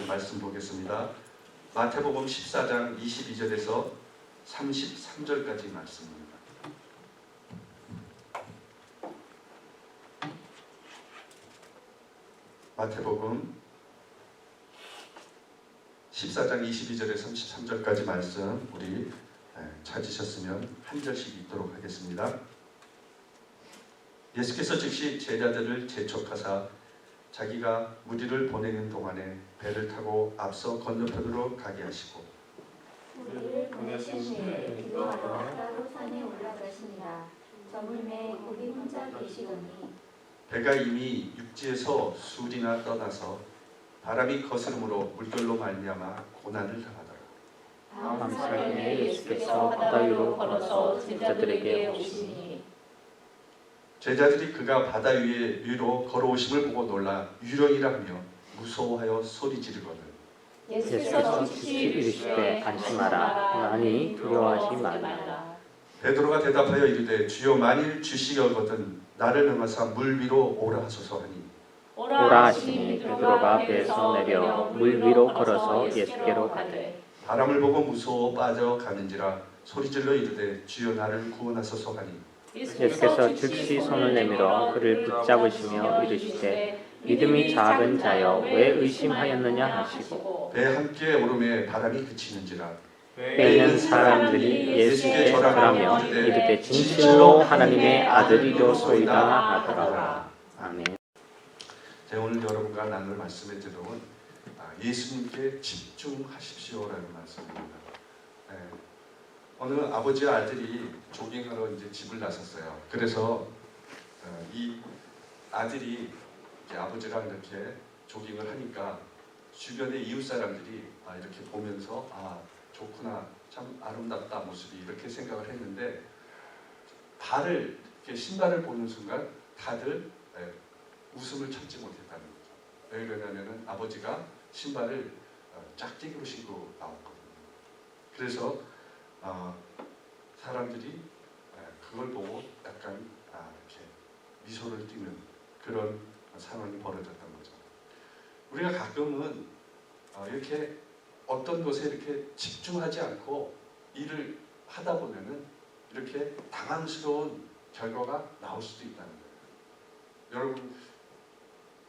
말씀 보겠습니다. 마태복음 14장 22절에서 33절까지 말씀입니다. 마태복음 14장 22절에서 33절까지 말씀 우리 찾으셨으면 한 절씩 읽도록 하겠습니다. 예수께서 즉시 제자들을 재촉하사 자기가 무리를 보내는 동안에 배를 타고 앞서 건너편으로 가게 하시고 무리를 보내신 후에 기도하러 따로 산에 올라가시니라. 저물매 거기 혼자 계시더니 배가 이미 육지에서 술이나 떠나서 바람이 거스름으로 물결로 말미암아 고난을 당하더라. 다음 사흘에 예수께서 바다 위로 걸어서 제자들에게 오시니 제자들이 그가 바다 위로 걸어오심을 보고 놀라 유령이라 하며 무서워하여 소리 지르거늘 예수께서 즉시 이르시되 안심하라 나니 두려워하지 말라. 베드로가 대답하여 이르되 주여 만일 주시려거든 나를 능하사 물 위로 오라 하소서 하니 오라 하시니 베드로가 배에서 내려 물 위로 걸어서 예수께로 가되 바람을 보고 무서워 빠져가는지라 소리질러 이르되 주여 나를 구원하소서 하니 예수께서 즉시 손을 내밀어 그를 붙잡으시며 이르시되 믿음이 작은 자여 왜 의심하였느냐 하시고 배 함께 오름에 바람이 그치는지라 배에 있는 사람들이 예수께 절하며 이르되 진실로 하나님의 아들이로소이다 하더라. 아멘. 제가 오늘 여러분과 나눌 말씀의 제목은 예수님께 집중하십시오라는 말씀입니다. 어느 아버지와 아들이 조깅하러 이제 집을 나섰어요. 그래서 이 아들이 이제 아버지랑 이렇게 조깅을 하니까 주변의 이웃 사람들이 이렇게 보면서 좋구나, 참 아름답다 모습이 이렇게 생각을 했는데 발을 이렇게 신발을 보는 순간 다들 웃음을 참지 못했다는 거죠. 왜 그러냐면은 아버지가 신발을 짝대기로 신고 나왔거든요. 그래서 사람들이 그걸 보고 약간 이렇게 미소를 띠는 그런 상황이 벌어졌던 거죠. 우리가 가끔은 이렇게 어떤 것에 이렇게 집중하지 않고 일을 하다 보면은 이렇게 당황스러운 결과가 나올 수도 있다는 거예요. 여러분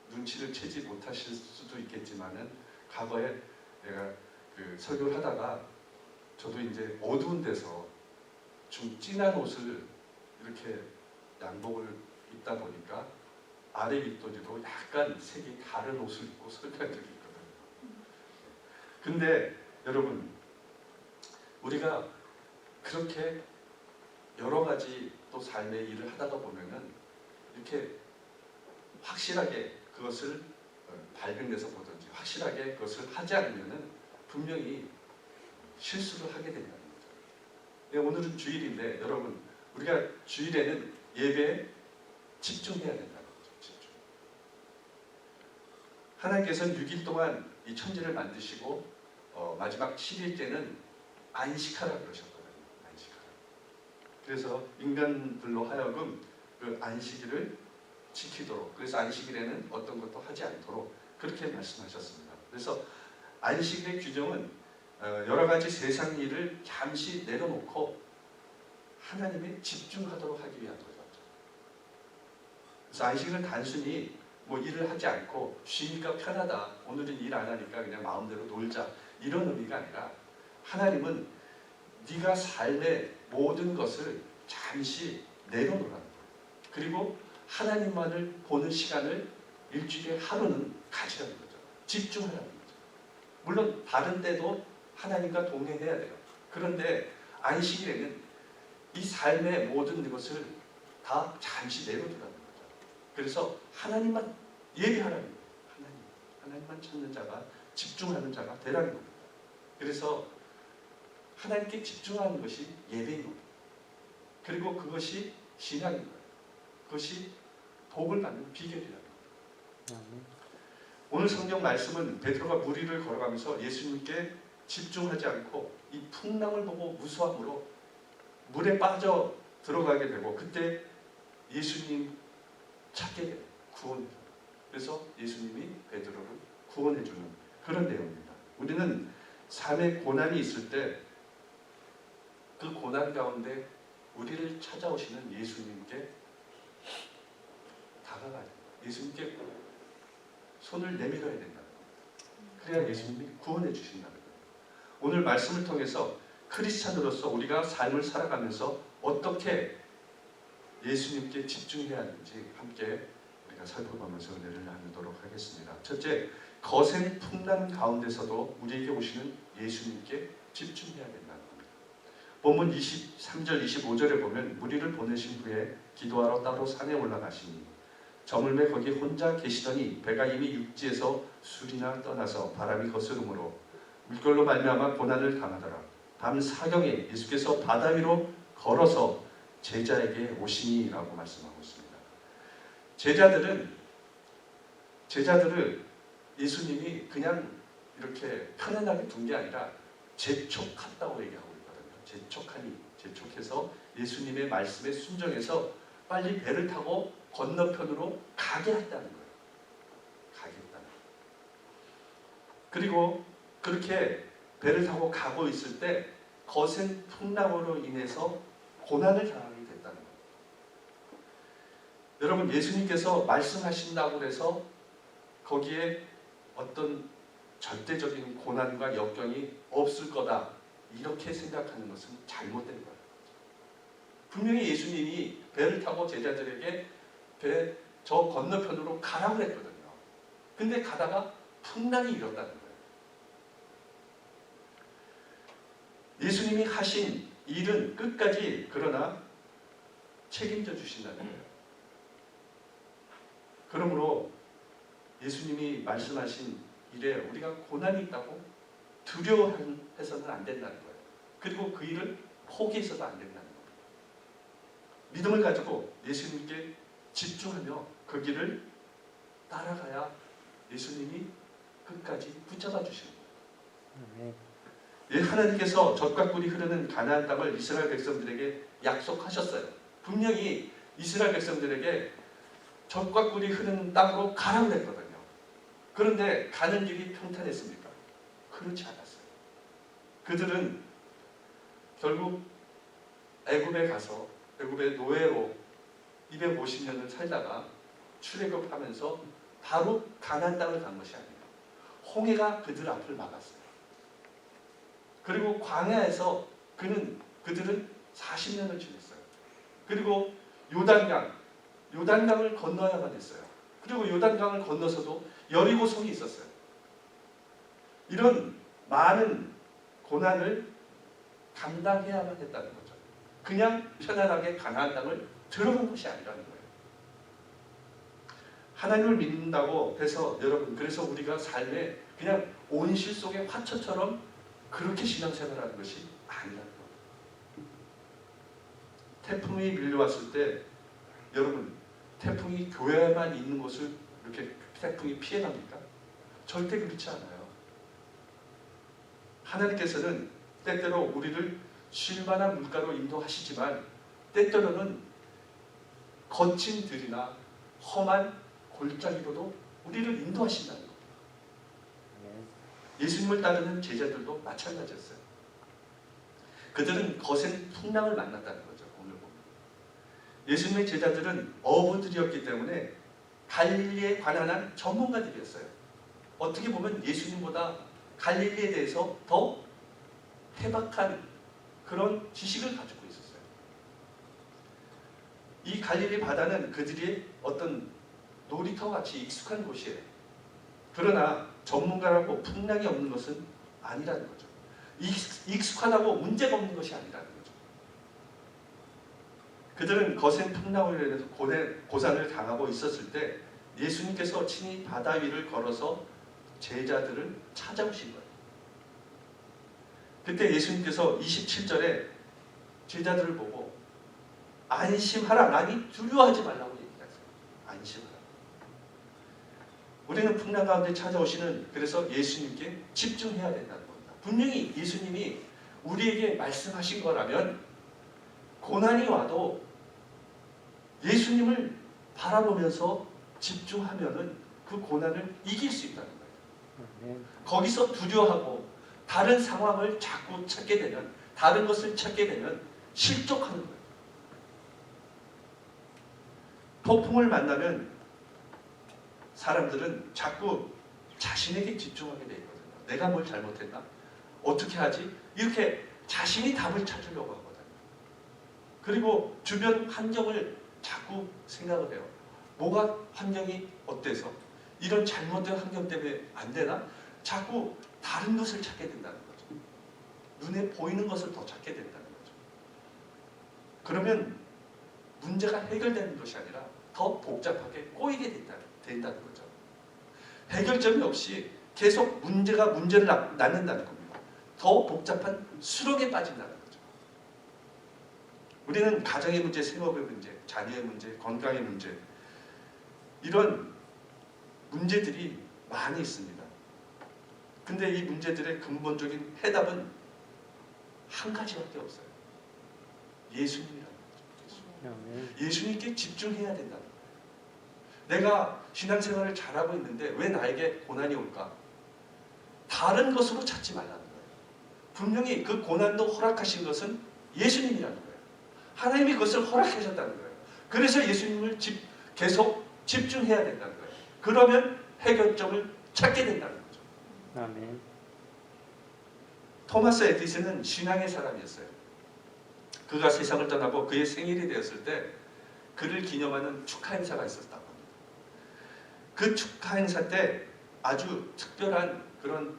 눈치를 채지 못하실 수도 있겠지만은 과거에 내가 설교를 하다가 저도 이제 어두운 데서 좀 진한 옷을 이렇게 양복을 입다 보니까 아래 윗도리도 약간 색이 다른 옷을 입고 설교한 적이 있거든요. 근데 여러분 우리가 그렇게 여러 가지 또 삶의 일을 하다가 보면은 이렇게 확실하게 그것을 밝은 데서 보든지 확실하게 그것을 하지 않으면은 분명히 실수를 하게 된다는 거죠. 오늘은 주일인데 여러분 우리가 주일에는 예배에 집중해야 된다는 거죠. 집중. 하나님께서는 6일 동안 이 천지를 만드시고 마지막 7일째는 안식하라 그러셨거든요. 안식하라. 그래서 인간들로 하여금 그 안식일을 지키도록, 그래서 안식일에는 어떤 것도 하지 않도록 그렇게 말씀하셨습니다. 그래서 안식일의 규정은 여러 가지 세상 일을 잠시 내려놓고 하나님에 집중하도록 하기 위한 거죠. 그래서 안식일은 단순히 뭐 일을 하지 않고 쉬니까 편하다, 오늘은 일 안 하니까 그냥 마음대로 놀자, 이런 의미가 아니라 하나님은 네가 삶의 모든 것을 잠시 내려놓으라는 거예요. 그리고 하나님만을 보는 시간을 일주일에 하루는 가지라는 거죠. 집중하라는 거죠. 물론 다른 때도 하나님과 동행해야 돼요. 그런데 안식일에는 이 삶의 모든 것을 다 잠시 내려두라는 거죠. 그래서 하나님만 예배하라는 거예요. 하나님만 찾는 자가, 집중하는 자가 되라는 겁니다. 그래서 하나님께 집중하는 것이 예배인 겁니다. 그리고 그것이 신앙인 거예요. 그것이 복을 받는 비결이라는 겁니다. 오늘 성경 말씀은 베드로가 물 위를 걸어가면서 예수님께 집중하지 않고 이 풍랑을 보고 무서함으로 물에 빠져 들어가게 되고 그때 예수님 찾게 돼요. 구원해줘요. 그래서 예수님이 베드로를 구원해주는 그런 내용입니다. 우리는 삶의 고난이 있을 때 그 고난 가운데 우리를 찾아오시는 예수님께 다가가야 됩니다. 예수님께 손을 내밀어야 된다. 그래야 예수님이 구원해 주신다는 거예요. 오늘 말씀을 통해서 크리스찬으로서 우리가 삶을 살아가면서 어떻게 예수님께 집중해야 하는지 함께 우리가 살펴보면서 은혜를 나누도록 하겠습니다. 첫째, 거센 풍랑 가운데서도 우리에게 오시는 예수님께 집중해야 된다는 겁니다. 본문 23절 25절에 보면 무리를 보내신 후에 기도하러 따로 산에 올라가시니 저물매 거기 혼자 계시더니 배가 이미 육지에서 술이나 떠나서 바람이 거스름으로 물결로 말미암아 고난을 당하더라. 밤 사경에 예수께서 바다 위로 걸어서 제자에게 오시니라고 말씀하고 있습니다. 제자들을 예수님이 그냥 이렇게 편안하게 둔 게 아니라 재촉했다고 얘기하고 있거든요. 재촉해서 예수님의 말씀에 순종해서 빨리 배를 타고 건너편으로 가게 했다는 거예요. 그리고 그렇게 배를 타고 가고 있을 때 거센 풍랑으로 인해서 고난을 당하게 됐다는 거예요. 여러분, 예수님께서 말씀하신다고 해서 거기에 어떤 절대적인 고난과 역경이 없을 거다 이렇게 생각하는 것은 잘못된 거예요. 분명히 예수님이 배를 타고 제자들에게 배 저 건너편으로 가라고 했거든요. 근데 가다가 풍랑이 일었다는 거예요. 예수님이 하신 일은 끝까지 그러나 책임져 주신다는 거예요. 그러므로 예수님이 말씀하신 일에 우리가 고난이 있다고 두려워해서는 안 된다는 거예요. 그리고 그 일을 포기해서도 안 된다는 거예요. 믿음을 가지고 예수님께 집중하며 그 길을 따라가야 예수님이 끝까지 붙잡아 주시는 거예요. 하나님께서 젖과 꿀이 흐르는 가나안 땅을 이스라엘 백성들에게 약속하셨어요. 분명히 이스라엘 백성들에게 젖과 꿀이 흐르는 땅으로 가라고 했거든요. 그런데 가는 길이 평탄했습니까? 그렇지 않았어요. 그들은 결국 애굽에 가서 애굽의 노예로 250년을 살다가 출애굽하면서 바로 가나안 땅을 간 것이 아니에요. 홍해가 그들 앞을 막았어요. 그리고 광야에서 그들은 40년을 지냈어요. 그리고 요단강을 건너야만 했어요. 그리고 요단강을 건너서도 여리고성이 있었어요. 이런 많은 고난을 감당해야만 했다는 거죠. 그냥 편안하게 가나안 땅을 들어간 것이 아니라는 거예요. 하나님을 믿는다고 해서 여러분, 그래서 우리가 삶에 그냥 온실 속의 화초처럼 그렇게 신앙생활하는 것이 아니라는 거예요. 태풍이 밀려왔을 때 여러분, 태풍이 교회만 있는 곳을 이렇게 태풍이 피해갑니까? 절대 그렇지 않아요. 하나님께서는 때때로 우리를 쉴만한 물가로 인도하시지만 때때로는 거친 들이나 험한 골짜기로도 우리를 인도하신다는 거예요. 예수님을 따르는 제자들도 마찬가지였어요. 그들은 거센 풍랑을 만났다는 거죠. 오늘 보면 예수님의 제자들은 어부들이었기 때문에 갈릴리에 관한 한 전문가들이었어요. 어떻게 보면 예수님보다 갈릴리에 대해서 더 해박한 그런 지식을 가지고 있었어요. 이 갈릴리 바다는 그들이 어떤 놀이터같이 익숙한 곳이에요. 그러나 전문가라고 풍랑이 없는 것은 아니라는 거죠. 익숙하다고 문제가 없는 것이 아니라는 거죠. 그들은 거센 풍랑으로 인해서 고난을 당하고 있었을 때 예수님께서 친히 바다 위를 걸어서 제자들을 찾아오신 거예요. 그때 예수님께서 27절에 제자들을 보고 안심하라, 많이 두려워하지 말라고 얘기했어요. 안심하라. 우리는 풍랑 가운데 찾아오시는, 그래서 예수님께 집중해야 된다는 겁니다. 분명히 예수님이 우리에게 말씀하신 거라면 고난이 와도 예수님을 바라보면서 집중하면은 그 고난을 이길 수 있다는 거예요. 거기서 두려워하고 다른 상황을 자꾸 찾게 되면, 다른 것을 찾게 되면 실족하는 거예요. 폭풍을 만나면 사람들은 자꾸 자신에게 집중하게 돼 있거든요. 내가 뭘 잘못했나? 어떻게 하지? 이렇게 자신이 답을 찾으려고 하거든요. 그리고 주변 환경을 자꾸 생각을 해요. 뭐가 환경이 어때서? 이런 잘못된 환경 때문에 안 되나? 자꾸 다른 것을 찾게 된다는 거죠. 눈에 보이는 것을 더 찾게 된다는 거죠. 그러면 문제가 해결되는 것이 아니라 더 복잡하게 꼬이게 된다는 거죠. 해결점이 없이 계속 문제가 문제를 낳는다는 겁니다. 더 복잡한 수렁에 빠진다는 거죠. 우리는 가정의 문제, 생업의 문제, 자녀의 문제, 건강의 문제, 이런 문제들이 많이 있습니다. 근데 이 문제들의 근본적인 해답은 한 가지밖에 없어요. 예수님이라는 거죠. 예수님께 집중해야 된다는 거예요. 내가 신앙생활을 잘하고 있는데 왜 나에게 고난이 올까? 다른 것으로 찾지 말라는 거예요. 분명히 그 고난도 허락하신 것은 예수님이라는 거예요. 하나님이 그것을 허락하셨다는 거예요. 그래서 예수님을 계속 집중해야 된다는 거예요. 그러면 해결점을 찾게 된다는 거죠. 아멘. 토마스 에디슨은 신앙의 사람이었어요. 그가 세상을 떠나고 그의 생일이 되었을 때 그를 기념하는 축하 행사가 있었다고 합니다. 그 축하 행사 때 아주 특별한 그런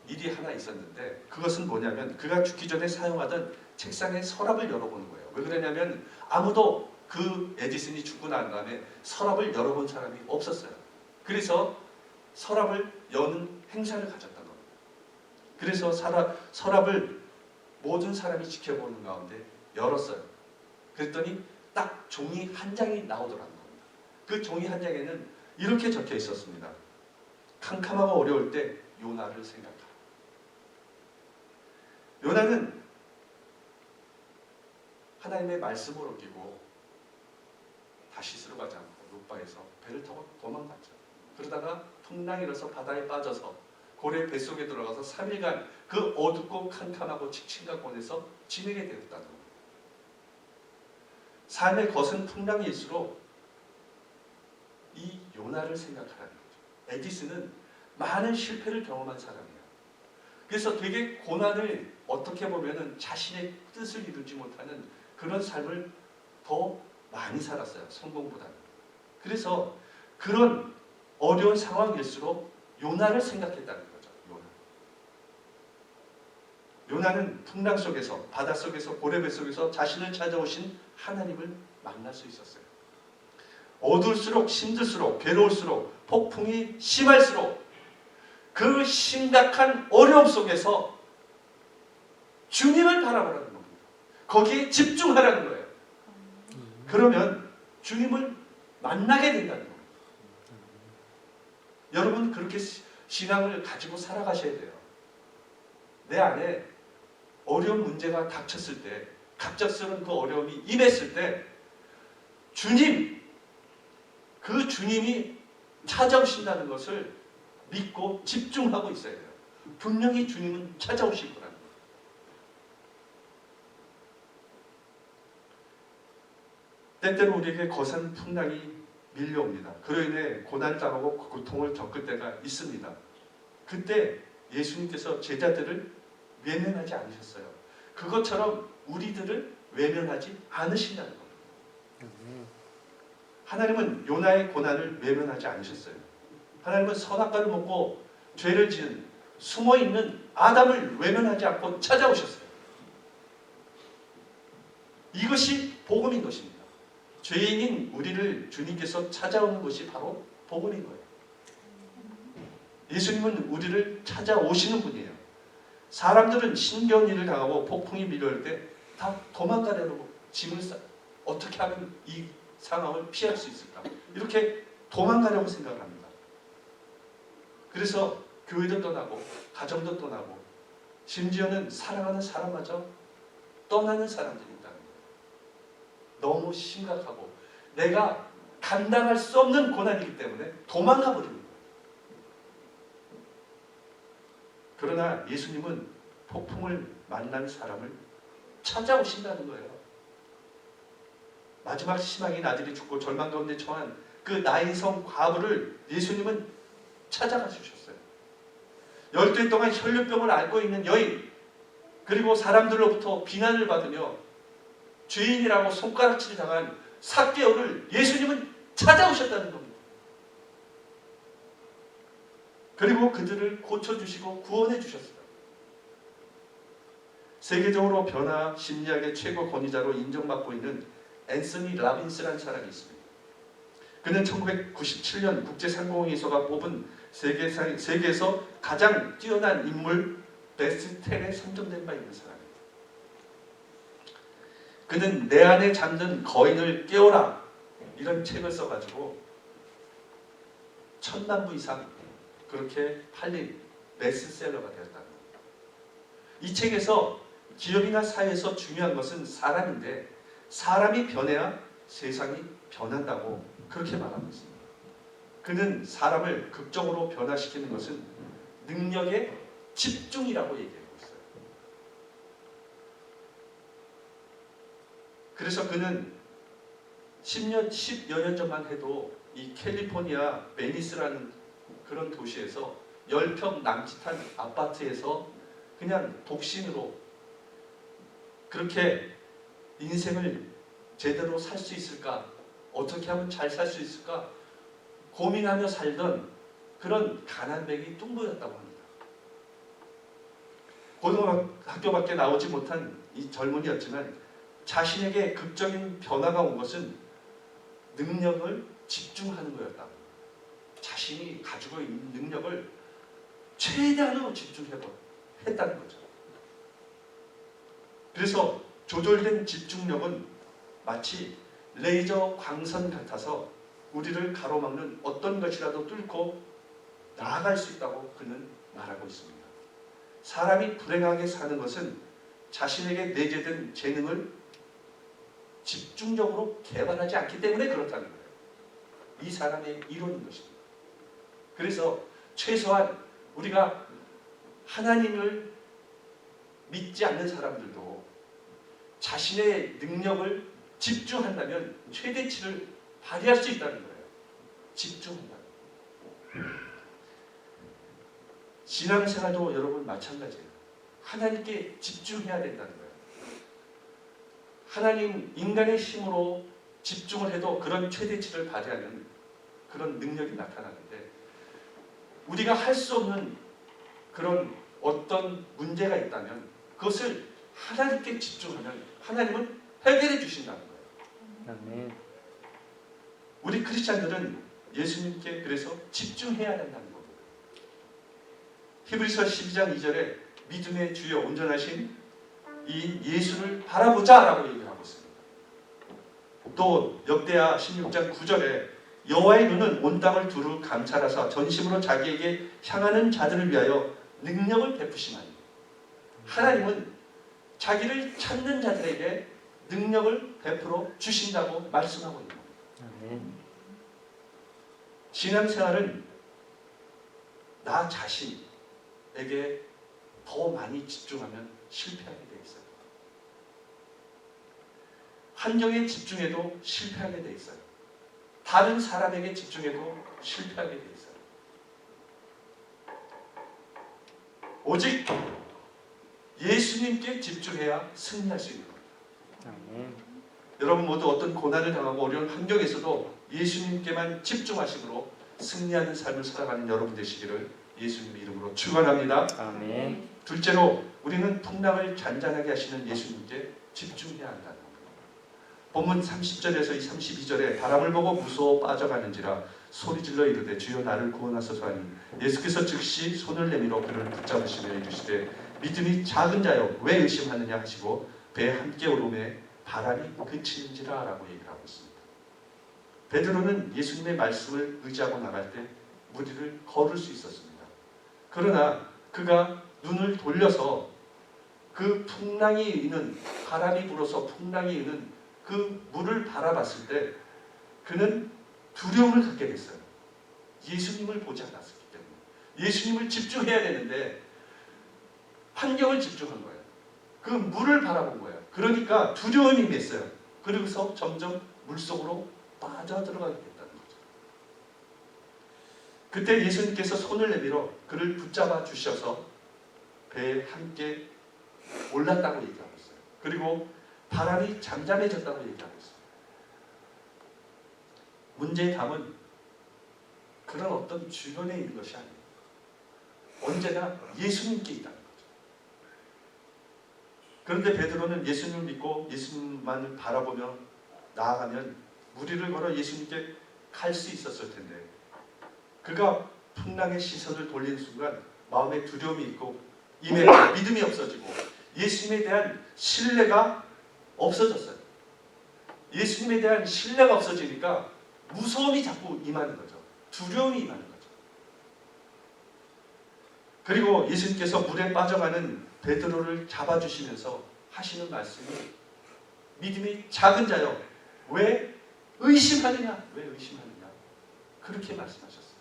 일이 하나 있었는데, 그것은 뭐냐면 그가 죽기 전에 사용하던 책상에 서랍을 열어보는 거예요. 왜 그러냐면 아무도 그 에디슨이 죽고 난 다음에 서랍을 열어본 사람이 없었어요. 그래서 서랍을 여는 행사를 가졌던 겁니다. 그래서 서랍을 모든 사람이 지켜보는 가운데 열었어요. 그랬더니 딱 종이 한 장이 나오더라는 겁니다. 그 종이 한 장에는 이렇게 적혀 있었습니다. 캄캄하고 어려울 때 요나를 생각하라. 요나는 하나님의 말씀을 어기고 다시스로 가지 않고 룻바에서 배를 타고 도망갔죠. 그러다가 풍랑이 일어서 바다에 빠져서 고래 뱃속에 들어가서 3일간 그 어둡고 캄캄하고 칙칙한 곳에서 지내게 되었다는 겁니다. 삶의 거센 풍랑일수록 이 요나를 생각하라는 거죠. 에디슨은 많은 실패를 경험한 사람이에요. 그래서 되게 고난을 어떻게 보면은 자신의 뜻을 이루지 못하는 그런 삶을 더 많이 살았어요. 성공보다는. 그래서 그런 어려운 상황일수록 요나를 생각했다는 거죠. 요나는 풍랑 속에서, 바다 속에서, 고래배 속에서 자신을 찾아오신 하나님을 만날 수 있었어요. 어두울수록, 힘들수록, 괴로울수록, 폭풍이 심할수록 그 심각한 어려움 속에서 주님을 바라보라는 겁니다. 거기에 집중하라는 거예요. 그러면 주님을 만나게 된다는 겁니다. 여러분 그렇게 신앙을 가지고 살아가셔야 돼요. 내 안에 어려운 문제가 닥쳤을 때, 갑작스러운 그 어려움이 임했을 때 주님, 그 주님이 찾아오신다는 것을 믿고 집중하고 있어야 돼요. 분명히 주님은 찾아오실 거라는 거예요. 때때로 우리에게 거센 풍랑이 밀려옵니다. 그로 인해 고난을 당하고 고통을 겪을 때가 있습니다. 그때 예수님께서 제자들을 외면하지 않으셨어요. 그것처럼 우리들을 외면하지 않으신다는 겁니다. 하나님은 요나의 고난을 외면하지 않으셨어요. 하나님은 선악과를 먹고 죄를 지은 숨어있는 아담을 외면하지 않고 찾아오셨어요. 이것이 복음인 것입니다. 죄인인 우리를 주님께서 찾아오는 것이 바로 복음인 거예요. 예수님은 우리를 찾아오시는 분이에요. 사람들은 신겨운 일을 당하고 폭풍이 밀려올 때 다 도망가려고 짐을 어떻게 하면 이 상황을 피할 수 있을까? 이렇게 도망가려고 생각을 합니다. 그래서 교회도 떠나고 가정도 떠나고 심지어는 사랑하는 사람마저 떠나는 사람들이 있다는 거예요. 너무 심각하고 내가 감당할 수 없는 고난이기 때문에 도망가 버리는 거예요. 그러나 예수님은 폭풍을 만난 사람을 찾아오신다는 거예요. 마지막 희망인 아들이 죽고 절망 가운데 처한 그 나인성 과부를 예수님은 찾아가 주셨어요. 12해 동안 혈류병을 앓고 있는 여인, 그리고 사람들로부터 비난을 받으며 죄인이라고 손가락질 당한 삭개오를 예수님은 찾아오셨다는 겁니다. 그리고 그들을 고쳐주시고 구원해 주셨어요. 세계적으로 변화 심리학의 최고 권위자로 인정받고 있는 앤서니 라빈스라는 사람이 있습니다. 그는 1997년 국제상공회의소가 뽑은 세계에서 가장 뛰어난 인물 베스트 10에 선정된 바 있는 사람이에요. 그는 내 안에 잠든 거인을 깨워라 이런 책을 써가지고 1000만 부 이상 그렇게 팔린 베스트셀러가 되었다는 겁니다. 이 책에서 기업이나 사회에서 중요한 것은 사람인데 사람이 변해야 세상이 변한다고 그렇게 말하고 있습니다. 그는 사람을 극적으로 변화시키는 것은 능력의 집중이라고 얘기하고 있어요. 그래서 그는 10여 년 전만 해도 이 캘리포니아 베니스라는 그런 도시에서 10평 남짓한 아파트에서 그냥 독신으로 그렇게 인생을 제대로 살 수 있을까? 어떻게 하면 잘 살 수 있을까? 고민하며 살던 그런 가난뱅이 뚱보였다고 합니다. 고등학교밖에 나오지 못한 이 젊은이였지만 자신에게 극적인 변화가 온 것은 능력을 집중하는 거였다. 자신이 가지고 있는 능력을 최대한으로 집중했다는 거죠. 그래서 조절된 집중력은 마치 레이저 광선 같아서 우리를 가로막는 어떤 것이라도 뚫고 나아갈 수 있다고 그는 말하고 있습니다. 사람이 불행하게 사는 것은 자신에게 내재된 재능을 집중적으로 개발하지 않기 때문에 그렇다는 거예요. 이 사람의 이론인 것입니다. 그래서 최소한 우리가 하나님을 믿지 않는 사람들도 자신의 능력을 집중한다면 최대치를 발휘할 수 있다는 거예요. 집중한다. 신앙생활도 여러분 마찬가지예요. 하나님께 집중해야 된다는 거예요. 하나님 인간의 힘으로 집중을 해도 그런 최대치를 발휘하는 그런 능력이 나타나는데 우리가 할 수 없는 그런 어떤 문제가 있다면 그것을 하나님께 집중하면 하나님은 해결해 주신다는 거예요. 아멘. 우리 크리스찬들은 예수님께 그래서 집중해야 된다는 겁니다. 히브리서 12장 2절에 믿음의 주여 온전하신 이 예수를 바라보자라고 얘기를 하고 있습니다. 또 역대하 16장 9절에 여호와의 눈은 온 땅을 두루 감찰하사 전심으로 자기에게 향하는 자들을 위하여 능력을 베푸시나니 하나님은 자기를 찾는 자들에게 능력을 베풀어 주신다고 말씀하고 있는 겁니다. 아멘. 신앙생활은 나 자신에게 더 많이 집중하면 실패하게 돼 있어요. 환경에 집중해도 실패하게 돼 있어요. 다른 사람에게 집중해도 실패하게 돼 있어요. 오직 예수님께 집중해야 승리할 수 있는 겁니다. 아멘. 여러분 모두 어떤 고난을 당하고 어려운 환경에서도 예수님께만 집중하심으로 승리하는 삶을 살아가는 여러분 되시기를 예수님 이름으로 축원합니다. 아멘. 둘째로 우리는 풍랑을 잔잔하게 하시는 예수님께 집중해야 한다는 겁니다. 본문 30절에서 32절에 바람을 보고 무서워 빠져가는지라 소리질러 이르되 주여 나를 구원하소서 하니 예수께서 즉시 손을 내밀어 그를 붙잡으시며 이르시되 믿음이 작은 자여 왜 의심하느냐 하시고 배 함께 오름에 바람이 그치는지라 라고 얘기를 하고 있습니다. 베드로는 예수님의 말씀을 의지하고 나갈 때 무리를 걸을 수 있었습니다. 그러나 그가 눈을 돌려서 그 풍랑이 있는 바람이 불어서 풍랑이 있는 그 물을 바라봤을 때 그는 두려움을 갖게 됐어요. 예수님을 보지 않았기 때문에. 예수님을 집중해야 되는데 환경을 집중한 거예요. 그 물을 바라본 거예요. 그러니까 두려움이 임했어요. 그러고서 점점 물속으로 빠져들어가게 됐다는 거죠. 그때 예수님께서 손을 내밀어 그를 붙잡아 주셔서 배에 함께 올랐다고 얘기하고 있어요. 그리고 바람이 잠잠해졌다고 얘기하고 있어요. 문제의 답은 그런 어떤 주변에 있는 것이 아니에요. 언제나 예수님께 있다는 거죠. 그런데 베드로는 예수님을 믿고 예수님만을 바라보며 나아가면 무리를 걸어 예수님께 갈 수 있었을 텐데 그가 풍랑의 시선을 돌리는 순간 마음에 두려움이 있고 임해가 믿음이 없어지고 예수님에 대한 신뢰가 없어졌어요. 예수님에 대한 신뢰가 없어지니까 무서움이 자꾸 임하는 거죠. 두려움이 임하는 거죠. 그리고 예수님께서 물에 빠져가는 베드로를 잡아주시면서 하시는 말씀이 믿음이 작은 자여 왜 의심하느냐? 왜 의심하느냐? 그렇게 말씀하셨어요.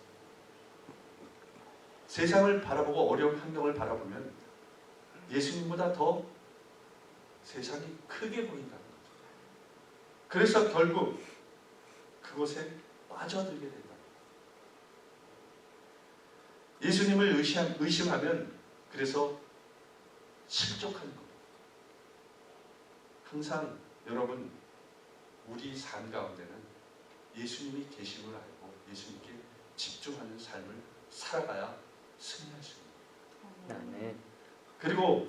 세상을 바라보고 어려운 환경을 바라보면 예수님보다 더 세상이 크게 보인다는 거죠. 그래서 결국 그곳에 빠져들게 된다. 예수님을 의심하면 그래서 실족하는 겁니다. 항상 여러분 우리 삶 가운데는 예수님이 계심을 알고 예수님께 집중하는 삶을 살아가야 승리할 수 있습니다. 아멘. 그리고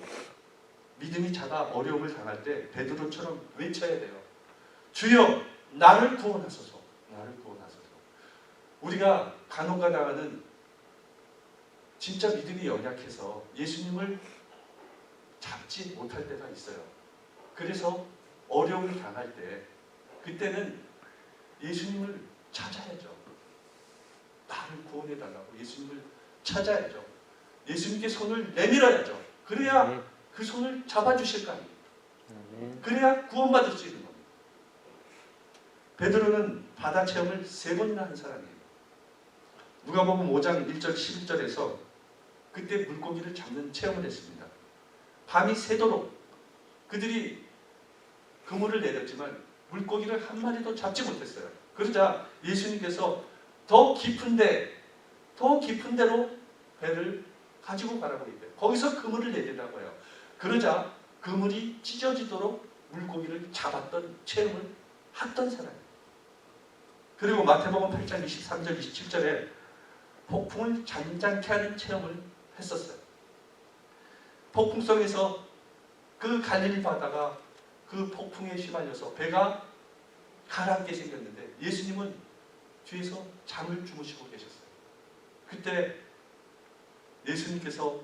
믿음이 작아 어려움을 당할 때 베드로처럼 외쳐야 돼요. 주여 나를 구원하소서. 나를 구원하소서. 우리가 간혹가 다가는 진짜 믿음이 연약해서 예수님을 잡지 못할 때가 있어요. 그래서 어려움을 당할 때 그때는 예수님을 찾아야죠. 나를 구원해달라고 예수님을 찾아야죠. 예수님께 손을 내밀어야죠. 그래야 그 손을 잡아주실 거 아니에요. 그래야 구원받을 수 있는 겁니다. 베드로는 바다 체험을 3번이나 한 사람이에요. 누가복음 5장 1절 11절에서 그때 물고기를 잡는 체험을 했습니다. 밤이 새도록 그들이 그물을 내렸지만 물고기를 한 마리도 잡지 못했어요. 그러자 예수님께서 더 깊은 데로 배를 가지고 가라고 했대요. 거기서 그물을 내리라고 해요. 그러자 그물이 찢어지도록 물고기를 잡았던 체험을 했던 사람이에요. 그리고 마태복음 8장 23절 27절에 폭풍을 잔잔케 하는 체험을 했었어요. 폭풍 속에서 그 갈릴리 바다가 그 폭풍에 휘말려서 배가 가라앉게 생겼는데 예수님은 뒤에서 잠을 주무시고 계셨어요. 그때 예수님께서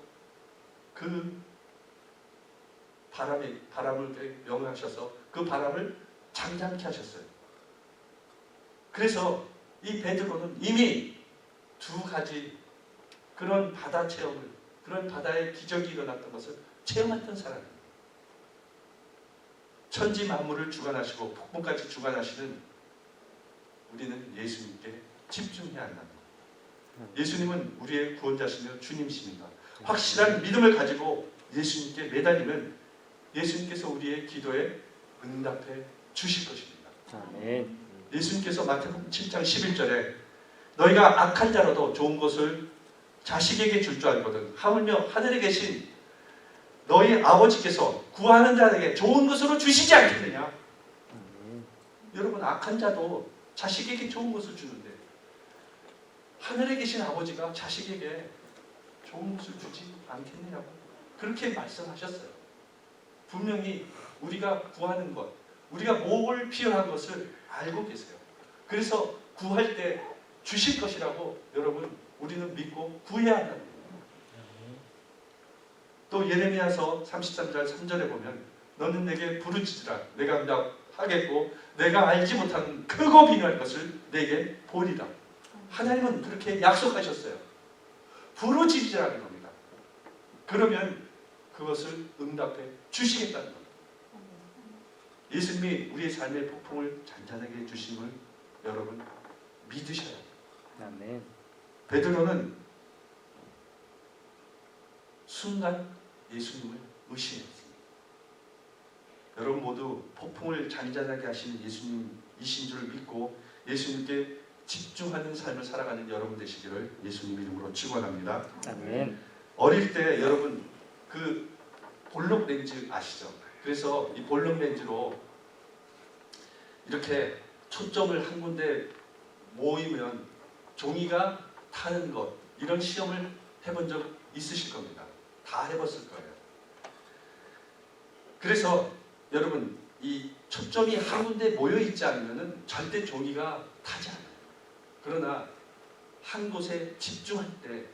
그 바람을 명하셔서 그 바람을 잠잠케 하셨어요. 그래서 이 베드로는 이미 2가지 그런 바다 체험을, 그런 바다의 기적이 일어났던 것을 체험했던 사람입니다. 천지 만물을 주관하시고 폭풍까지 주관하시는 우리는 예수님께 집중해야 한답니다. 예수님은 우리의 구원자시며 주님이십니다. 확실한 믿음을 가지고 예수님께 매달리면 예수님께서 우리의 기도에 응답해 주실 것입니다. 아멘. 예수님께서 마태복음 7장 11절에 너희가 악한 자라도 좋은 것을 자식에게 줄 줄 알거든 하물며 하늘에 계신 너희 아버지께서 구하는 자에게 좋은 것으로 주시지 않겠느냐. 여러분 악한 자도 자식에게 좋은 것을 주는데 하늘에 계신 아버지가 자식에게 좋은 것을 주지 않겠느냐고 그렇게 말씀하셨어요. 분명히 우리가 구하는 것, 우리가 목을 필요한 것을 알고 계세요. 그래서 구할 때 주실 것이라고 여러분 우리는 믿고 구해야 한다는 거예요. 또 예레미야서 33장 3절에 보면 너는 내게 부르짖으라 내가 응답하겠고 내가 알지 못하는 크고 비밀한 것을 내게 보리라. 하나님은 그렇게 약속하셨어요. 부르짖으라는 겁니다. 그러면 그것을 응답해 주시겠다는 겁니다. 예수님이 우리의 삶의 폭풍을 잔잔하게 해주심을 여러분 믿으셔야 돼요. 아멘. 베드로는 순간 예수님을 의심했습니다. 여러분 모두 폭풍을 잔잔하게 하시는 예수님이신 줄 믿고 예수님께 집중하는 삶을 살아가는 여러분 되시기를 예수님 이름으로 축원합니다. 아멘. 어릴 때 여러분 그 볼록 렌즈 아시죠? 그래서 이 볼록 렌즈로 이렇게 초점을 한 군데 모이면 종이가 타는 것, 이런 시험을 해본 적 있으실 겁니다. 다 해봤을 거예요. 그래서 여러분 이 초점이 한 군데 모여 있지 않으면 절대 종이가 타지 않아요. 그러나 한 곳에 집중할 때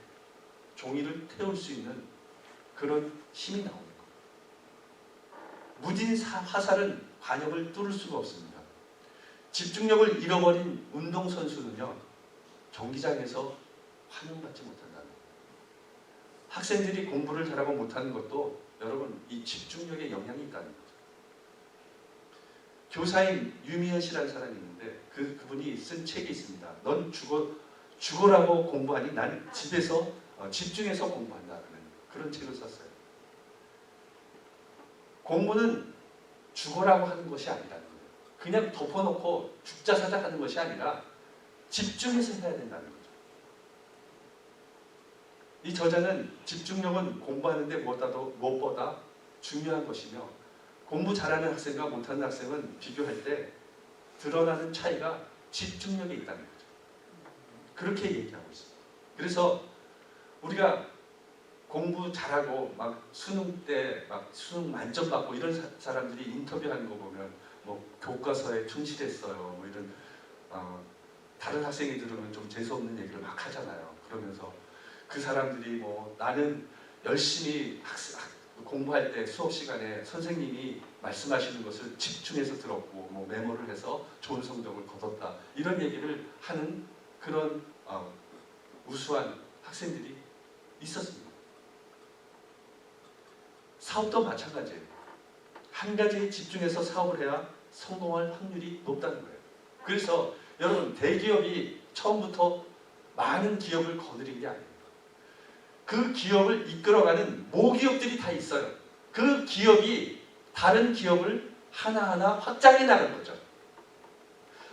종이를 태울 수 있는 그런 힘이 나오는 거예요. 무딘 화살은 관역을 뚫을 수가 없습니다. 집중력을 잃어버린 운동선수는요, 경기장에서 환영받지 못한다는 거예요. 학생들이 공부를 잘하고 못하는 것도 여러분 이 집중력에 영향이 있다는 거죠. 교사인 유미연 씨라는 사람이 있는데 그분이 쓴 책이 있습니다. 넌 죽어라고 공부하니 난 집에서 집중해서 공부한다는 그런 책을 썼어요. 공부는 죽어라고 하는 것이 아니라는 거예요. 그냥 덮어놓고 죽자사자 하는 것이 아니라 집중해서 해야 된다는 거죠. 이 저자는 집중력은 공부하는데 무엇보다 중요한 것이며 공부 잘하는 학생과 못하는 학생은 비교할 때 드러나는 차이가 집중력에 있다는 거죠. 그렇게 얘기하고 있습니다. 그래서 우리가 공부 잘하고 막 수능 때 막 수능 만점 받고 이런 사람들이 인터뷰하는 거 보면 뭐 교과서에 충실했어요. 뭐 이런 다른 학생이 들으면 좀 재수 없는 얘기를 막 하잖아요. 그러면서 그 사람들이 뭐 나는 열심히 공부할 때 수업 시간에 선생님이 말씀하시는 것을 집중해서 들었고 뭐 메모를 해서 좋은 성적을 거뒀다. 이런 얘기를 하는 그런 우수한 학생들이 있었습니다. 사업도 마찬가지예요. 한 가지에 집중해서 사업을 해야 성공할 확률이 높다는 거예요. 그래서 여러분 대기업이 처음부터 많은 기업을 거느린 게 아니에요. 그 기업을 이끌어가는 모기업들이 다 있어요. 그 기업이 다른 기업을 하나하나 확장해 나가는 거죠.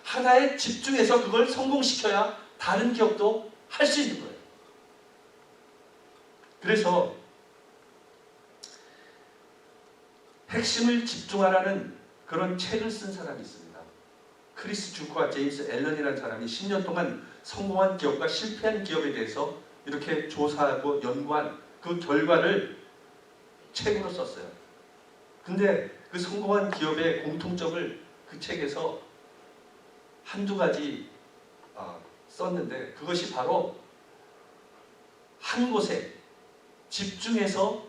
하나에 집중해서 그걸 성공시켜야 다른 기업도 할 수 있는 거예요. 그래서 핵심을 집중하라는 그런 책을 쓴 사람이 있습니다. 크리스 주크와 제임스 앨런이라는 사람이 10년 동안 성공한 기업과 실패한 기업에 대해서 이렇게 조사하고 연구한 그 결과를 책으로 썼어요. 근데 그 성공한 기업의 공통점을 그 책에서 한두 가지 썼는데 그것이 바로 한 곳에 집중해서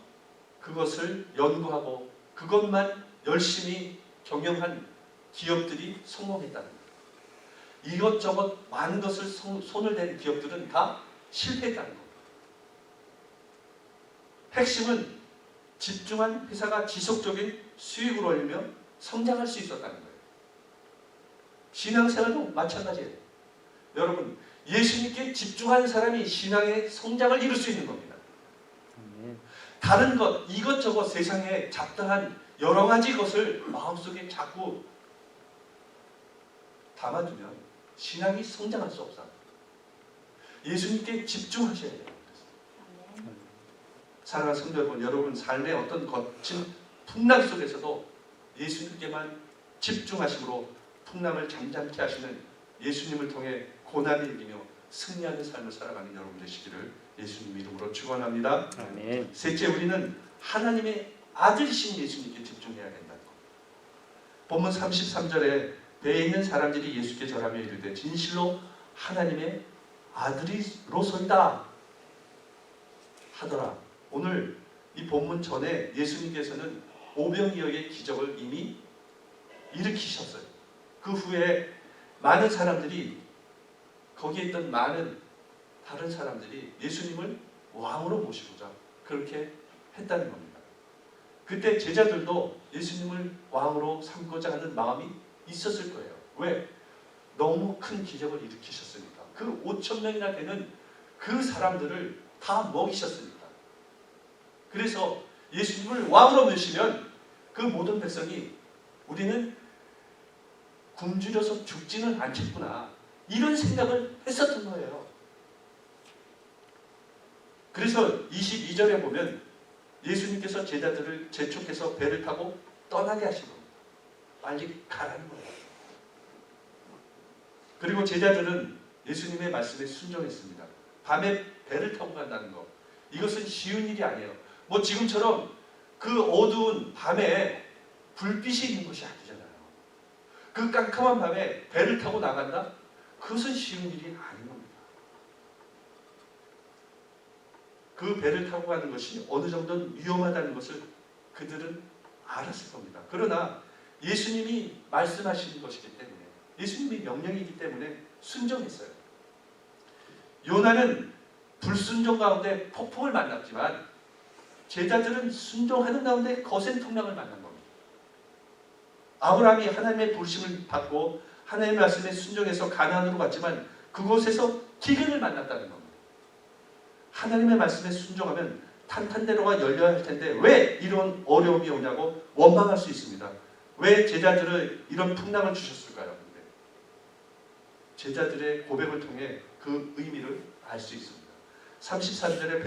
그것을 연구하고 그것만 열심히 경영한 기업들이 성공했다는 거예요. 이것저것 많은 것을 손을 댄 기업들은 다 실패했다는 겁니다. 핵심은 집중한 회사가 지속적인 수익을 올리며 성장할 수 있었다는 거예요. 신앙생활도 마찬가지예요. 여러분, 예수님께 집중하는 사람이 신앙의 성장을 이룰 수 있는 겁니다. 다른 것, 이것저것 세상에 잡다한 여러 가지 것을 마음속에 자꾸 담아두면 신앙이 성장할 수 없어요. 예수님께 집중하셔야 돼요. 사랑하는 성도 여러분, 여러분 삶의 어떤 거친 풍랑 속에서도 예수님께만 집중하심으로 풍랑을 잠잠케 하시는 예수님을 통해 고난을 이기며 승리하는 삶을 살아가는 여러분 되시기를 예수님 이름으로 축원합니다. 아멘. 셋째, 우리는 하나님의 아들이신 예수님께 집중해야 된다는 것. 본문 33절에 배에 있는 사람들이 예수께 절하며 이르되 진실로 하나님의 아들이로소이다 하더라. 오늘 이 본문 전에 예수님께서는 오병이어의 기적을 이미 일으키셨어요. 그 후에 많은 사람들이 거기에 있던 많은 다른 사람들이 예수님을 왕으로 모시고자 그렇게 했다는 겁니다. 그때 제자들도 예수님을 왕으로 삼고자 하는 마음이 있었을 거예요. 왜? 너무 큰 기적을 일으키셨으니까. 그 5,000명이나 되는 그 사람들을 다 먹이셨으니까. 그래서 예수님을 왕으로 모시면 그 모든 백성이 우리는 굶주려서 죽지는 않겠구나, 이런 생각을 했었던 거예요. 그래서 22절에 보면 예수님께서 제자들을 재촉해서 배를 타고 떠나게 하신 겁니다. 빨리 가라는 거예요. 그리고 제자들은 예수님의 말씀에 순종했습니다. 밤에 배를 타고 간다는 거, 이것은 쉬운 일이 아니에요. 뭐 지금처럼 그 어두운 밤에 불빛이 있는 것이 아니잖아요. 그 깜깜한 밤에 배를 타고 나간다? 그것은 쉬운 일이 아닌 겁니다. 그 배를 타고 가는 것이 어느 정도는 위험하다는 것을 그들은 알았을 겁니다. 그러나 예수님이 말씀하시는 것이기 때문에, 예수님의 명령이기 때문에 순종했어요. 요나는 불순종 가운데 폭풍을 만났지만 제자들은 순종하는 가운데 거센 풍랑을 만난 겁니다. 아브라함이 하나님의 부르심을 받고 하나님의 말씀에 순종해서 가나안으로 갔지만 그곳에서 기근을 만났다는 겁니다. 하나님의 말씀에 순종하면 탄탄대로가 열려야 할 텐데 왜 이런 어려움이 오냐고 원망할 수 있습니다. 왜 제자들을 이런 풍랑을 주셨을까요? 제자들의 고백을 통해 그 의미를 알 수 있습니다. 33절에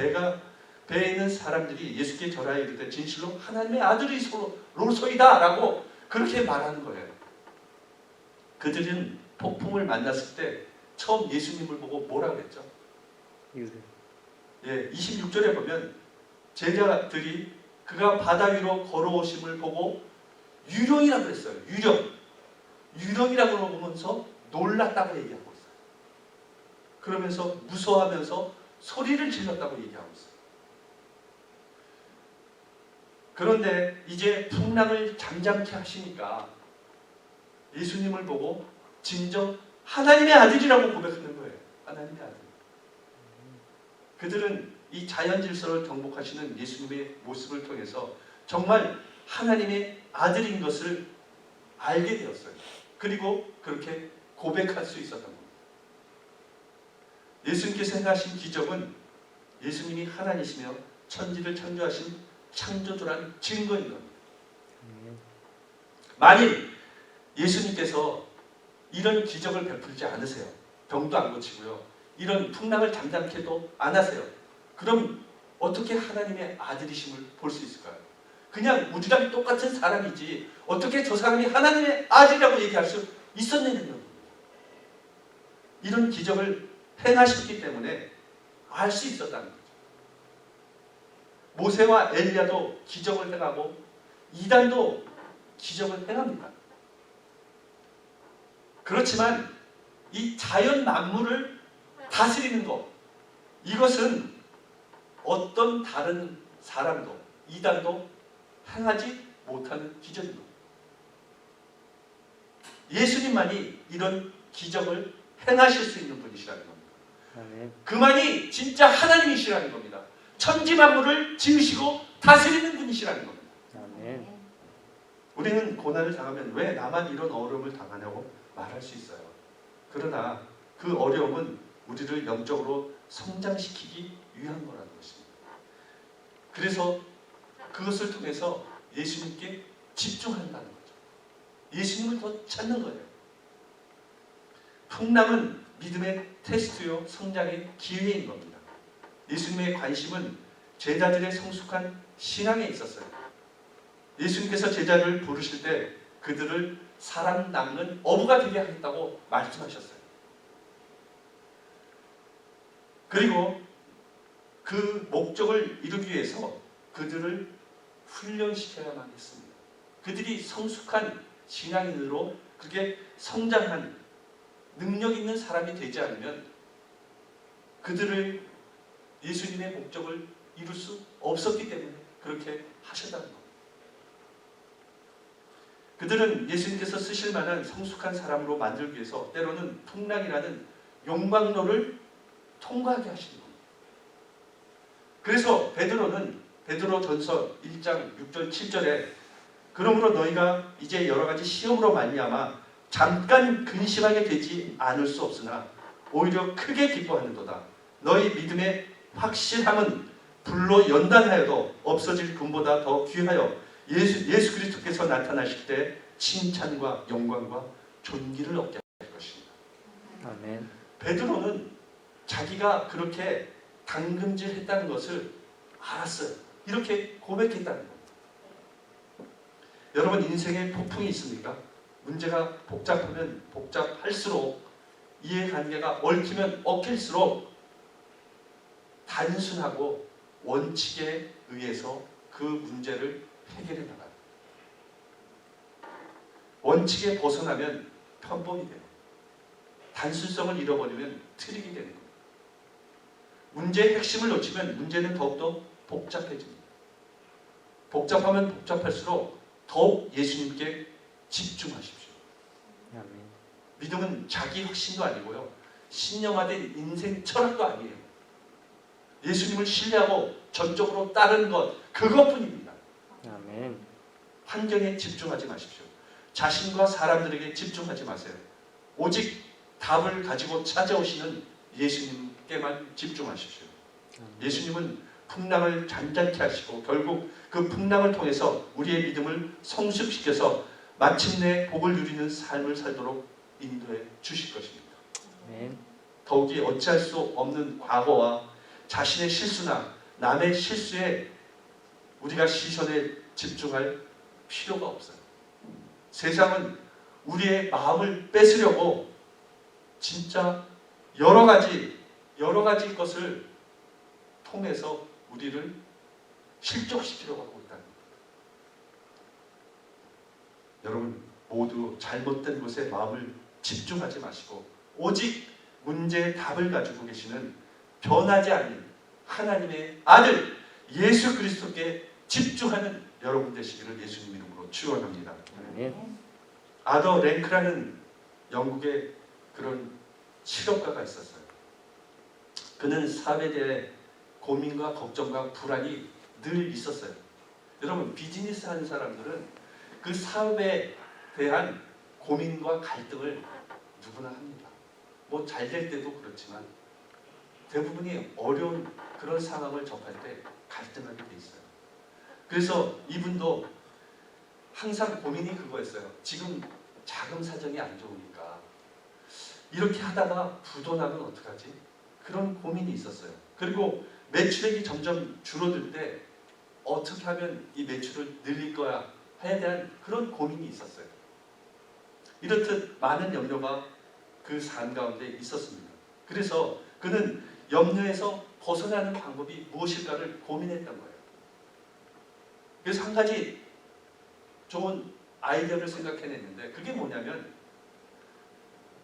배에 있는 사람들이 예수께 절하여 이르되 진실로 하나님의 아들이로소이다 라고 그렇게 말하는 거예요. 그들은 폭풍을 만났을 때 처음 예수님을 보고 뭐라고 했죠? 예, 26절에 보면 제자들이 그가 바다 위로 걸어오심을 보고 유령이라고 했어요. 유령이라고 보면서 놀랐다고 얘기하고 있어요. 그러면서 무서워하면서 소리를 질렀다고 얘기하고 있어요. 그런데 이제 풍랑을 잠잠케 하시니까 예수님을 보고 진정 하나님의 아들이라고 고백하는 거예요. 하나님의 아들. 그들은 이 자연 질서를 정복하시는 예수님의 모습을 통해서 정말 하나님의 아들인 것을 알게 되었어요. 그리고 그렇게 고백할 수 있었던 겁니다. 예수님께서 행하신 기적은 예수님이 하나님이시며 천지를 창조하신 창조주라는 증거인 겁니다. 만일 예수님께서 이런 기적을 베풀지 않으세요, 병도 안 고치고요, 이런 풍랑을 잠잠케도 안 하세요, 그럼 어떻게 하나님의 아들이심을 볼 수 있을까요? 그냥 우리랑 똑같은 사람이지 어떻게 저 사람이 하나님의 아들이라고 얘기할 수 있었냐는 겁니다. 이런 기적을 행하셨기 때문에 알 수 있었다는 거죠. 모세와 엘리야도 기적을 행하고 이단도 기적을 행합니다. 그렇지만 이 자연 만물을 다스리는 것, 이것은 어떤 다른 사람도 이단도 행하지 못하는 기적입니다. 예수님만이 이런 기적을 행하실 수 있는 분이시라는 겁니다. 그만이 진짜 하나님이시라는 겁니다. 천지 만물을 지으시고 다스리는 분이시라는 겁니다. 우리는 고난을 당하면 왜 나만 이런 어려움을 당하냐고 말할 수 있어요. 그러나 그 어려움은 우리를 영적으로 성장시키기 위한 거라는 것입니다. 그래서 그것을 통해서 예수님께 집중한다는 거죠. 예수님을 더 찾는 거예요. 풍랑은 믿음의 테스트요 성장의 기회인 겁니다. 예수님의 관심은 제자들의 성숙한 신앙에 있었어요. 예수님께서 제자를 부르실 때 그들을 사람 낚는 어부가 되게 하겠다고 말씀하셨어요. 그리고 그 목적을 이루기 위해서 그들을 훈련시켜야만 했습니다. 그들이 성숙한 신앙인으로 그게 성장한 능력 있는 사람이 되지 않으면 그들을 예수님의 목적을 이룰 수 없었기 때문에 그렇게 하셨다는 겁니다. 그들은 예수님께서 쓰실 만한 성숙한 사람으로 만들기 위해서 때로는 풍랑이라는 용광로를 통과하게 하시는 겁니다. 그래서 베드로전서 1장 6절 7절에 그러므로 너희가 이제 여러 가지 시험으로 말미암아 잠깐 근심하게 되지 않을 수 없으나 오히려 크게 기뻐하는도다. 너희 믿음의 확실함은 불로 연단하여도 없어질 금보다 더 귀하여 예수 그리스도께서 나타나실 때 칭찬과 영광과 존귀를 얻게 할 것입니다. 아멘. 베드로는 자기가 그렇게 당금질했다는 것을 알았어요. 이렇게 고백했다는 겁니다. 여러분 인생에 폭풍이 있습니까? 문제가 복잡하면 복잡할수록 이해관계가 얽히면 얽힐수록 단순하고 원칙에 의해서 그 문제를 해결해 나가요. 원칙에 벗어나면 편법이 돼요. 단순성을 잃어버리면 트릭이 되는 겁니다. 문제의 핵심을 놓치면 문제는 더욱더 복잡해집니다. 복잡하면 복잡할수록 더욱 예수님께 집중하십시오. 아멘. 믿음은 자기 확신도 아니고요. 신념화된 인생 철학도 아니에요. 예수님을 신뢰하고 전적으로 따르는 것, 그것뿐입니다. 아멘. 환경에 집중하지 마십시오. 자신과 사람들에게 집중하지 마세요. 오직 답을 가지고 찾아오시는 예수님께만 집중하십시오. 예수님은 풍랑을 잔잔케 하시고 결국 그 풍랑을 통해서 우리의 믿음을 성숙시켜서 마침내 복을 누리는 삶을 살도록 인도해 주실 것입니다. 아멘. 더욱이 어찌할 수 없는 과거와 자신의 실수나 남의 실수에 우리가 시선에 집중할 필요가 없어요. 세상은 우리의 마음을 뺏으려고 진짜 여러 가지 것을 통해서 우리를 실족시키려고 하고 있다는 겁니다. 여러분 모두 잘못된 것에 마음을 집중하지 마시고 오직 문제의 답을 가지고 계시는 변하지 않는 하나님의 아들 예수 그리스도께 집중하는 여러분 되시기를 예수님 이름으로 축원합니다. 아멘. 아더 랭크라는 영국의 그런 실업가가 있었어요. 그는 사업에 대해 고민과 걱정과 불안이 늘 있었어요. 여러분 비즈니스 하는 사람들은 그 사업에 대한 고민과 갈등을 누구나 합니다. 뭐 잘 될 때도 그렇지만 대부분이 어려운 그런 상황을 접할 때 갈등하게 돼 있어요. 그래서 이분도 항상 고민이 그거였어요. 지금 자금 사정이 안 좋으니까 이렇게 하다가 부도나면 어떡하지? 그런 고민이 있었어요. 그리고 매출액이 점점 줄어들 때 어떻게 하면 이 매출을 늘릴 거야 에 대한 그런 고민이 있었어요. 이렇듯 많은 염려가 그 삶 가운데 있었습니다. 그래서 그는 염려에서 벗어나는 방법이 무엇일까를 고민했던 거예요. 그래서 한 가지 좋은 아이디어를 생각해냈는데 그게 뭐냐면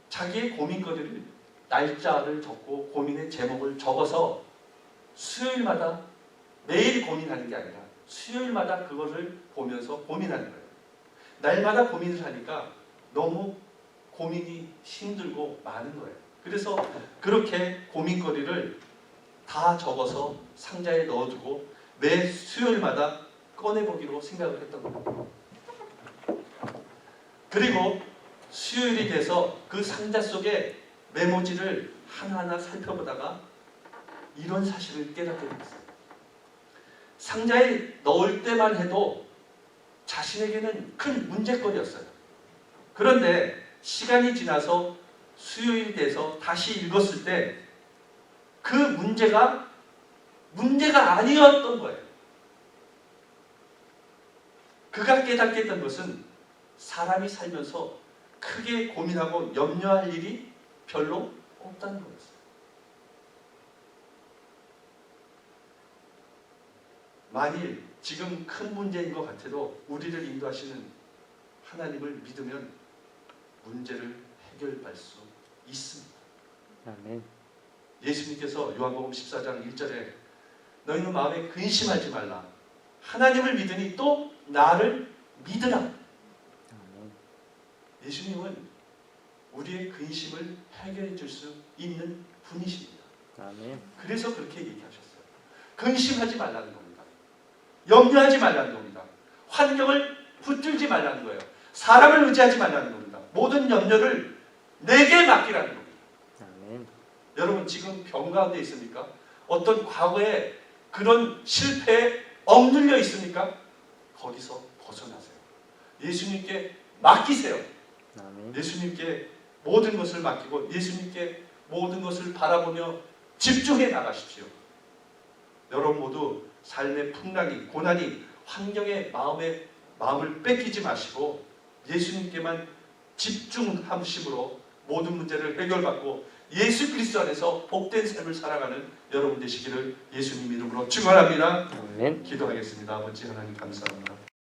자기의 고민거리를 날짜를 적고 고민의 제목을 적어서 수요일마다 매일 고민하는 게 아니라 수요일마다 그것을 보면서 고민하는 거예요. 날마다 고민을 하니까 너무 고민이 힘들고 많은 거예요. 그래서 그렇게 고민거리를 다 적어서 상자에 넣어두고 매 수요일마다 꺼내보기로 생각을 했던 겁니다. 그리고 수요일이 돼서 그 상자 속에 메모지를 하나하나 살펴보다가 이런 사실을 깨닫게 됐어요. 상자에 넣을 때만 해도 자신에게는 큰 문제거리였어요. 그런데 시간이 지나서 수요일이 돼서 다시 읽었을 때 그 문제가 아니었던 거예요. 그가 깨닫게 했던 것은 사람이 살면서 크게 고민하고 염려할 일이 별로 없다는 거였어요. 만일 지금 큰 문제인 것 같아도 우리를 인도하시는 하나님을 믿으면 문제를 해결할 수 있습니다. 아멘. 예수님께서 요한복음 14장 1절에 너희는 마음에 근심하지 말라. 하나님을 믿으니 또 나를 믿으라. 아멘. 예수님은 우리의 근심을 해결해 줄 수 있는 분이십니다. 아멘. 그래서 그렇게 얘기하셨어요. 근심하지 말라는 겁니다. 염려하지 말라는 겁니다. 환경을 붙들지 말라는 거예요. 사람을 의지하지 말라는 겁니다. 모든 염려를 내게 맡기라는 겁니다. 아멘. 여러분 지금 병 가운데 있습니까? 어떤 과거에 그런 실패에 억눌려 있습니까? 거기서 벗어나세요. 예수님께 맡기세요. 아멘. 예수님께 모든 것을 맡기고 예수님께 모든 것을 바라보며 집중해 나가십시오. 여러분 모두 삶의 풍랑이, 고난이, 환경에 마음을 뺏기지 마시고 예수님께만 집중하심으로 모든 문제를 해결받고 예수 그리스도 안에서 복된 삶을 살아가는 여러분 되시기를 예수님 이름으로 축원합니다. 아멘. 기도하겠습니다. 아버지 하나님 감사합니다.